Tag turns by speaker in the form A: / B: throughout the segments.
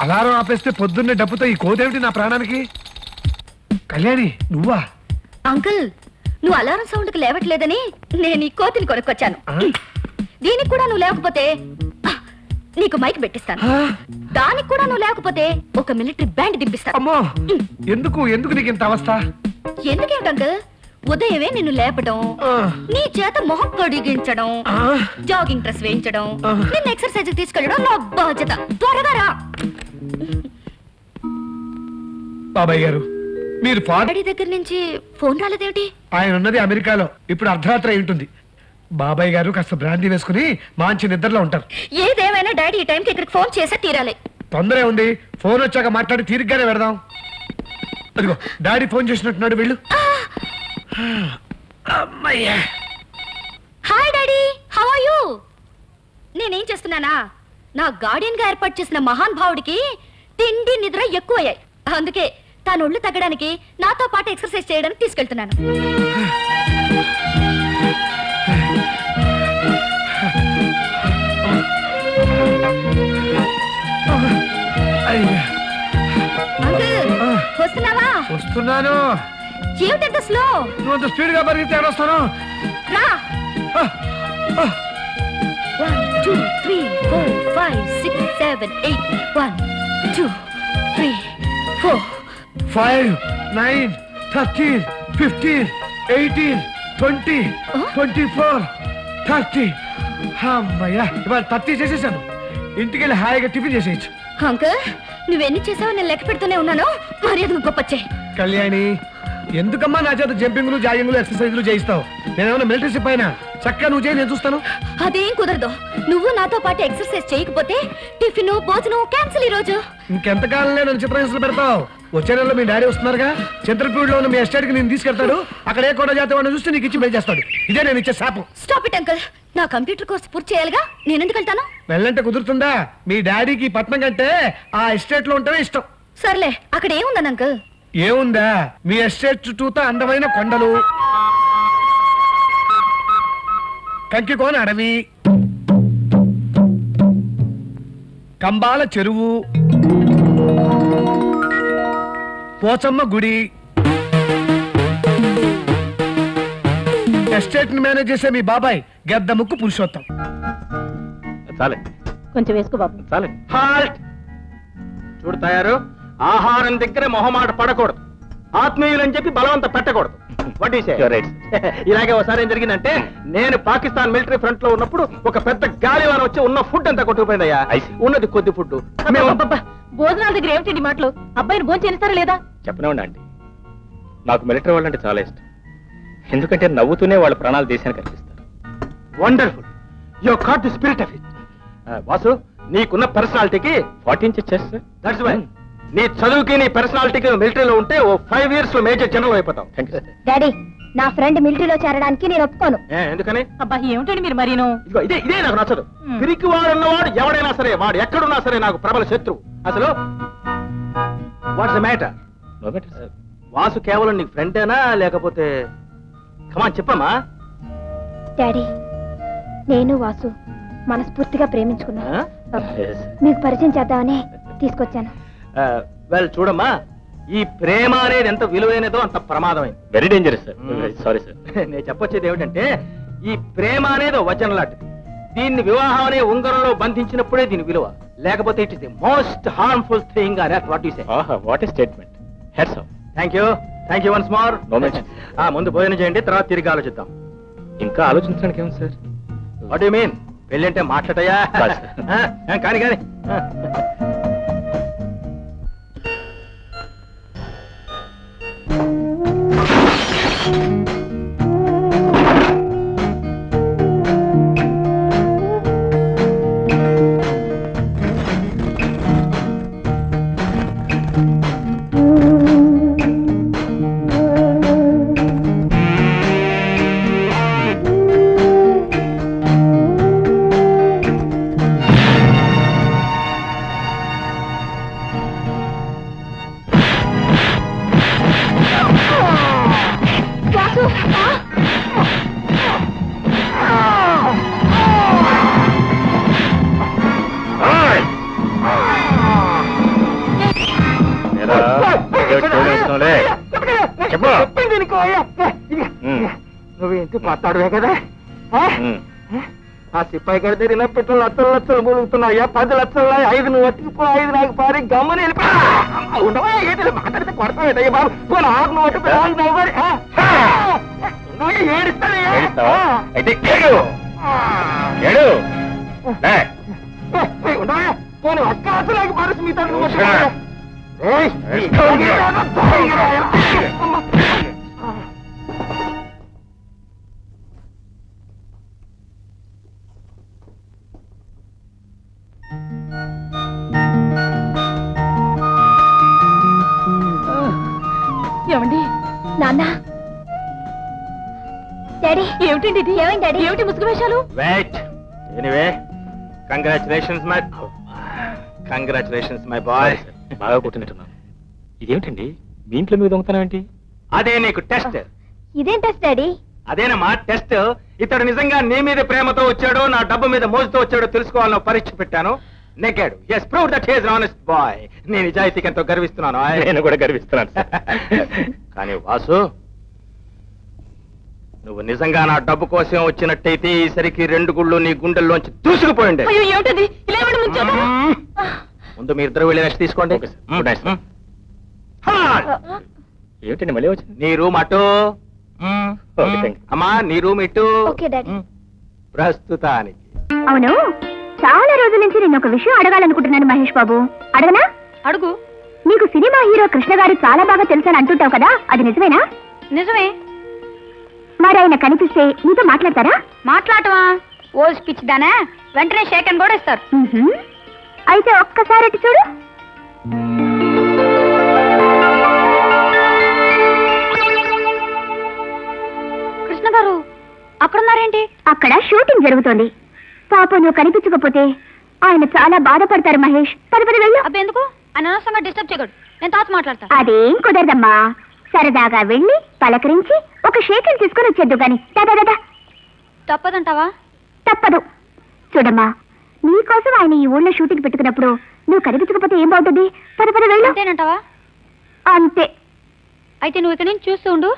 A: Alarm ఆపేస్తే పొద్దున్నే డబ్బుతో ఈ కోదేమిటి నా ప్రాణానికి? కళ్యాణి నువ్వా?
B: అంకుల్, నువ్వు అలారం సౌండ్ కి లేవట్లేదని నేను ఈ కోతిని కొనుక్కొచ్చాను. దీనికి కూడా నువ్వు లేకపోతే నీకు మైక్ పెట్టిస్తాను. దానికి కూడా నువ్వు లేకపోతే ఒక మిలిటరీ బ్యాండ్ దింపిస్తాను.
A: అమ్మో, ఎందుకు ఎందుకు నీకు ఇంత అవస్థ?
B: ఎందుకేంటి అంకుల్, ఉదయమే నిన్ను లేపడం, నీ చేత మొహం కడిగించడం, జాగింగ్ డ్రెస్ వేయించడం, నిన్ను ఎక్సర్సైజ్ తీసుకెళ్ళడం నా బాధ్యత. త్వరగా రా.
A: బాబాయ్ గారు, మీరు
B: డాడీ దగ్గర నుంచి ఫోన్ రాలేదేమిటి?
A: ఆయన ఉన్నది అమెరికాలో. ఇప్పుడు అర్ధరాత్రి అయి ఉంటుంది. బాబాయ్ గారు కాస్త బ్రాందీ వేసుకుని మంచి నిద్రలో ఉంటారు.
B: ఏదేమైనా డాడీ ఈ టైంకి ఇక్కడికి ఫోన్ చేసే తీరాలి.
A: తొందరే ఉంది, ఫోన్ వచ్చాక మాట్లాడి తీరిగ్గానే పెడదాం. అదిగో డాడీ ఫోన్ చేసినట్టున్నాడు, వెళ్ళు.
B: Hi daddy, how are you? నేనేం చేస్తున్నానా, నా గార్డియన్ గా ఏర్పాటు చేసిన మహాన్ భావుడికి తిండి నిద్ర ఎక్కువయ్యాయి. అందుకే తాను ఒళ్ళు తగ్గడానికి నాతో పాటు ఎక్సర్సైజ్ చేయడానికి తీసుకెళ్తున్నాను. వస్తున్నావా?
A: వస్తున్నాను.
B: ఏమిటంత స్లో?
A: నువ్వు అంత స్పీడ్ గా పరిగెత్తి వస్తాను.
B: రా. 1 2 3 4 5 6 7 8 1 2 3 4
A: 5 9 13 15 18 20 24 30. అమ్మయ్యా, ఇవాళ 30 చేసేసాను. ఇంటికి వెళ్ళి హాయిగా టిఫిన్ చేసేయచ్చు.
B: అంకుల్, నువ్వెన్ని చేసావో నేను లెక్క పెడుతూనే ఉన్నాను. మరి అది గొప్పచ్చే.
A: కళ్యాణి, ఎందుకమ్మా నా చేత జంపింగ్లు జాగింగ్లు ఎక్సర్సైజ్లు చేయిస్తావు? నేనేమన్నా మిలిటరీ షిప్ అయినా? చక్కగా నువ్వు చేయి, నేను చూస్తాను.
B: అదేం కుదరదు. నువ్వు నాతో పాటు ఎక్సర్సైజ్ చేయకపోతే టిఫిన్ భోజనం క్యాన్సిల్ ఈ రోజు.
A: ఇంకెంతకాలంలో నన్ను చిత్రహింసలు పెడతావు? వచ్చే నెలలో మీ డాడీ వస్తున్నారుగా. చంద్రపూడిలో ఉన్న మీ ఎస్టేట్ కి నేను తీసుకెళ్తాడు. అక్కడ ఏ కూడా జాతి వాడిని చూస్తే నీకు ఇచ్చి పే చేస్తాడు. ఇదే నేను ఇచ్చే శాపం.
B: స్టాప్ ఇట్ అంకుల్, నా కంప్యూటర్ కోర్స్ పూర్తి చేయాలిగా. నేను ఎందుకు వెళ్తాను?
A: వెళ్ళంటే కుదురుతుందా? మీ డాడీకి పట్నం కంటే ఆ ఎస్టేట్ లో ఉంటేనే ఇష్టం.
B: సర్లే, అక్కడ ఏముందని అంకుల్?
A: ఏముందా, మీ ఎస్టేట్ చుట్టూతో అందమైన కొండలు, కంకికోన అడవి, కంబాల చెరువు, పోచమ్మ గుడి. ఎస్టేట్ ని మేనేజ్ చేసే మీ బాబాయ్ గెద్ద ముక్కు పురుషోత్తం.
C: చాలే,
B: కొంచెం వేసుకో బాబు.
C: చాలే. హాల్ట్. చూడు తయారు, ఆహారం దగ్గర మొహమాట పడకూడదు, ఆత్మీయులని చెప్పి బలవంత పెట్టకూడదు. ఇలాగే ఒకసారి ఏం జరిగిందంటే, నేను పాకిస్తాన్ మిలిటరీ ఫ్రంట్ లో ఉన్నప్పుడు ఒక పెద్ద గాలివాన వచ్చి ఉన్న ఫుడ్ అంతా కొట్టుకుపోయిందయ్యా. ఉన్నది కొద్ది ఫుడ్.
B: భోజనాల దగ్గర ఏమిటి మాటలు? అబ్బాయిని భోజనం చేస్తారా లేదా?
C: చెప్పనే అండి, నాకు మిలిటరీ వాళ్ళంటే చాలా ఇష్టం. ఎందుకంటే నవ్వుతూనే వాళ్ళ ప్రాణాలు దేశానికి అర్పిస్తారు.
A: Wonderful, you got the spirit of it.
C: Vasu, నీకున్న పర్సనాలిటీకి 14 చెస్.
A: దట్స్ వై నీ చదువుకి నీ పర్సనాలిటీకి మిలిటరీలో ఉంటే ఓ 5 years లో మేజర్ జనరల్ అయిపోతావు.
B: డాడీ, నా ఫ్రెండ్ మిలిటరీలో చేరడానికి నేను ఒప్పుకోను.
A: ఎందుకని?
B: అబ్బా, ఏమిటండి మీరు మరీను?
A: ఇదే నాకు నచ్చదు. పిరికి వాడు ఉన్నవాడు ఎవడైనా సరే, వాడు ఎక్కడున్నా సరే నాకు ప్రబల శత్రువు. అసలు వాట్స్ ద మ్యాటర్? వాసు కేవలం నీకు ఫ్రెండేనా, లేకపోతే? కమాన్ చెప్పమ్మా.
B: డాడీ, నేను వాసు మనస్ఫూర్తిగా ప్రేమించుకున్నా. మీకు పరిచయం చేద్దామని తీసుకొచ్చాను.
A: వెల్ చూడమ్మా, ఈ ప్రేమ అనేది ఎంత విలువైనదో అంత ప్రమాదమైంది.
C: Very dangerous sir. Sorry sir.
A: నేను చెప్పొచ్చేది ఏమిటంటే, ఈ ప్రేమ అనేది వచనం లాంటిది. దీన్ని వివాహం అనే ఉంగరంలో బంధించినప్పుడే దీని విలువ, లేకపోతే it is the most harmful thing. What you say?
C: What a statement. Heads of.
A: Thank you once more. ముందు భోజనం చేయండి, తర్వాత తిరిగి ఆలోచిద్దాం.
C: ఇంకా ఆలోచించడానికి ఏముంది సార్?
A: What you mean? పెళ్ళంటే మాట్లాడయా? కానీ
C: పోతాడువే కదా ఆ? ఆ సిపాయి గారి దగ్గర పెట్టిన లక్షలు లక్షలు మూలుగుతున్నాయా 10 లక్షలు 5 నువ్వు అతికిపో 5 నాకు పారి గమ్మని ఉండవా ఏంటి మాట్లాడితే కొడతావు బాబు పోనీ 6 నువ్వు అటు 4 నువ్వు మరి ఉండవా పోనీ ఒక్క అసలు నాకు పారేసి మీతో
B: ఏమండి నాన్న డాడీ ఏమిటండి ఇది ఏమైంది డాడీ ఏమిటి ముసుగు వేషాలు
C: wait anyway congratulations my boy
A: బాగా కూర్చున్నట్టున్నాను. ఇదేమిటండి మీ ఇంట్లో మీద దొంగతనం ఏంటి?
C: అదే నీకు టెస్ట్
B: ఇదేం టెస్ట్ డాడీ
C: అదేనమ్మా టెస్ట్ ఇతడు నిజంగా నీ మీద ప్రేమతో వచ్చాడో నా డబ్బు మీద మోజుతో వచ్చాడో తెలుసుకోవాలని పరీక్ష పెట్టాను నెగ్గాడు yes prove that he's honest boy నేను నిజాయితీకి ఎంతో గర్విస్తున్నాను
A: నేను కూడా గర్విస్తున్నాను.
C: కానీ వాసు నువ్వు నిజంగా నా డబ్బు కోసం వచ్చినట్టయితే ఈసరికి 2 గుళ్ళు నీ గుండెల్లోంచి దూసుకుపోయిండే
B: అయ్యో ఏమిటది ఇలా ఏమిటి ముంచారు?
C: ముందు మీ ఇద్దరు వెళ్ళి రెస్ట్ తీసుకోండి
A: Okay, sir. Good night, sir. ఏమిటండి మళ్ళీ వచ్చింది?
C: నీ రూమ్ అటు
A: Okay, thank you.
C: అమ్మా నీ రూమ్ ఇటు
B: ఓకే డాడీ
C: ప్రస్తుతానికి
B: అవును చాలా రోజుల నుంచి నేను ఒక విషయం అడగాలనుకుంటున్నాను మహేష్ బాబు అడగనా అడుగు నీకు సినిమా హీరో కృష్ణ గారు చాలా బాగా తెలుసని అంటుంటావు కదా అది నిజమేనా నిజమే మరి ఆయన కనిపిస్తే నీతో మాట్లాడతారా మాట్లాడటమా ఓ స్పీచ్ దానా వెంటనే షేక్ అని కూడా ఇస్తారు అయితే ఒక్కసారి అటు చూడు కృష్ణ గారు అక్కడున్నారేంటి అక్కడ షూటింగ్ జరుగుతోంది పాప నువ్వు కనిపించకపోతే ఆయన చాలా బాధపడతారు మహేష్ పది వెళ్ళు అబ్బెందుకు అనవసరంగా డిస్టర్బ్ చేయకూడదు నేను తాత మాట్లాడతా అదేం కుదరదమ్మా సరదాగా వెళ్ళి పలకరించి ఒక షేకిల్ తీసుకొని వచ్చేద్దు గాని దాదా తప్పదంటావా తప్పదు చూడమ్మా నీకోసం ఆయన ఈ ఊళ్ళో షూటింగ్ పెట్టుకున్నప్పుడు నువ్వు కనిపించకపోతే ఏం బాగుంటుంది పద వెళ్ళు అంతేనంటావా అంతే అయితే నువ్వు ఇక్కడ నుంచి చూస్తూ ఉండు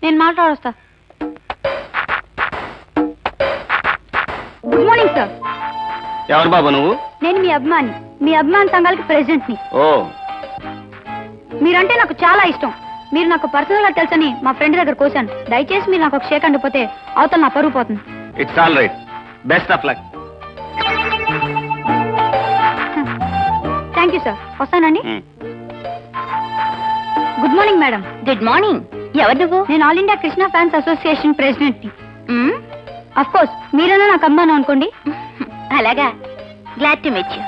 B: నేను మాట్లాడొస్తా గుడ్ మార్నింగ్ సార్
A: ఎవరు బాబు నువ్వు?
B: నేను మీ అభిమాని సంఘాలకి ప్రెసిడెంట్ ని
A: ఓ
B: మీరంటే నాకు చాలా ఇష్టం మీరు నాకు పర్సనల్ గా తెలుసని మా ఫ్రెండ్ దగ్గర కోశాను దయచేసి మీరు నాకు ఒక షేక్ అండిపోతే అవతల నా పరుగు పోతుంది
A: it's all right best of luck.
B: Thank you sir వస్తానండి good morning madam good morning ఎవరు నువ్వు నేను all India Krishna fans association president ని అఫ్ కోర్స్ మీరైనా నాకు అమ్మాను అనుకోండి అలాగా గ్లాడ్ టు మీట్ యూ